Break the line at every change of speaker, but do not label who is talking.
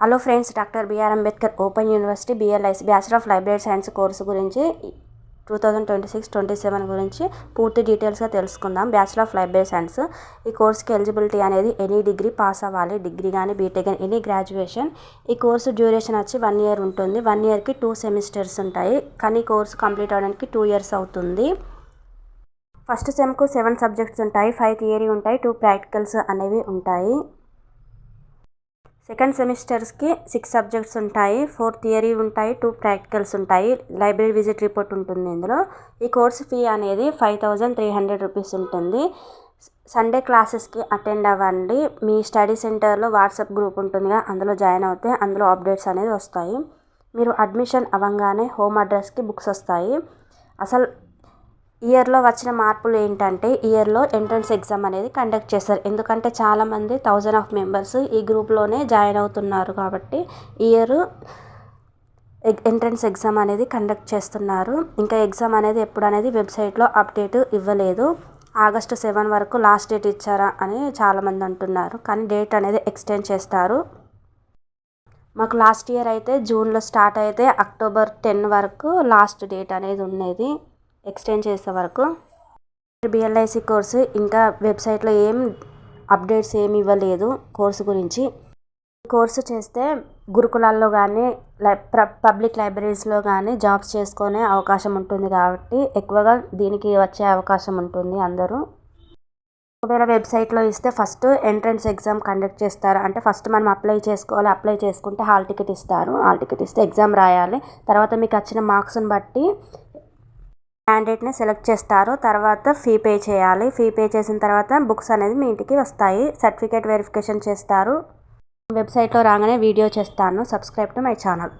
Hello friends, doctor B R Ambedkar open university B L I C bachelor of library science course గురించి 2026-27 గురించి పూర్తి డీటెయిల్స్గా తెలుసుకుందాం. బ్యాచిలర్ ఆఫ్ లైబ్రరీ సైన్స్ ఈ కోర్స్కి eligibility అనేది ఎనీ డిగ్రీ పాస్ అవ్వాలి. డిగ్రీ కానీ బీటెక్ కానీ ఎనీ గ్రాడ్యుయేషన్. ఈ కోర్సు డ్యూరేషన్ వచ్చి 1 year ఉంటుంది. 1 yearకి 2 semesters ఉంటాయి. కానీ ఈ కోర్సు కంప్లీట్ అవ్వడానికి 2 years అవుతుంది. ఫస్ట్ సెమ్కు 7 subjects ఉంటాయి. 5 థియరీ ఉంటాయి, 2 ప్రాక్టికల్స్ అనేవి ఉంటాయి. సెకండ్ సెమిస్టర్స్కి 6 subjects ఉంటాయి, 4 థియరీ ఉంటాయి, 2 ప్రాక్టికల్స్ ఉంటాయి. లైబ్రరీ విజిట్ రిపోర్ట్ ఉంటుంది ఇందులో. ఈ కోర్సు ఫీ అనేది 5300 రూపీస్ ఉంటుంది. సండే క్లాసెస్కి అటెండ్ అవ్వండి. మీ స్టడీ సెంటర్లో వాట్సాప్ గ్రూప్ ఉంటుందిగా, అందులో జాయిన్ అవుతే అందులో అప్డేట్స్ అనేది వస్తాయి. మీరు అడ్మిషన్ అవ్వగానే హోమ్ అడ్రస్కి బుక్స్ వస్తాయి. అసలు ఇయర్లో వచ్చిన మార్పులు ఏంటంటే, ఇయర్లో ఎంట్రన్స్ ఎగ్జామ్ అనేది కండక్ట్ చేస్తారు. ఎందుకంటే చాలామంది 1000 members ఈ గ్రూప్లోనే జాయిన్ అవుతున్నారు కాబట్టి ఇయర్ ఎంట్రన్స్ ఎగ్జామ్ అనేది కండక్ట్ చేస్తున్నారు. ఇంకా ఎగ్జామ్ అనేది ఎప్పుడు అనేది వెబ్సైట్లో అప్డేట్ ఇవ్వలేదు. August 7 వరకు లాస్ట్ డేట్ ఇచ్చారా అని చాలామంది అంటున్నారు, కానీ డేట్ అనేది ఎక్స్టెండ్ చేస్తారు. మాకు లాస్ట్ ఇయర్ అయితే జూన్లో స్టార్ట్ అయితే October 10 వరకు లాస్ట్ డేట్ అనేది ఉన్నది, ఎక్స్టెండ్ చేసే వరకు. బిఎల్ఐసి కోర్సు ఇంకా వెబ్సైట్లో ఏం అప్డేట్స్ ఏమి ఇవ్వలేదు కోర్సు గురించి. కోర్సు చేస్తే గురుకులాల్లో కానీ పబ్లిక్ లైబ్రరీస్లో కానీ జాబ్స్ చేసుకునే అవకాశం ఉంటుంది కాబట్టి ఎక్కువగా దీనికి వచ్చే అవకాశం ఉంటుంది అందరూ. ఒకవేళ వెబ్సైట్లో ఇస్తే ఫస్ట్ ఎంట్రన్స్ ఎగ్జామ్ కండక్ట్ చేస్తారు. అంటే ఫస్ట్ మనం అప్లై చేసుకోవాలి. అప్లై చేసుకుంటే హాల్ టికెట్ ఇస్తారు. హాల్ టికెట్ ఇస్తే ఎగ్జామ్ రాయాలి. తర్వాత మీకు వచ్చిన మార్క్స్ని బట్టి క్యాండిడేట్ని సెలెక్ట్ చేస్తారు. తర్వాత ఫీ పే చేయాలి. ఫీ పే చేసిన తర్వాత బుక్స్ అనేది మీ ఇంటికి వస్తాయి. సర్టిఫికేట్ వెరిఫికేషన్ చేస్తారు. వెబ్సైట్లో రాగానే వీడియో చేస్తాను. Subscribe to my channel.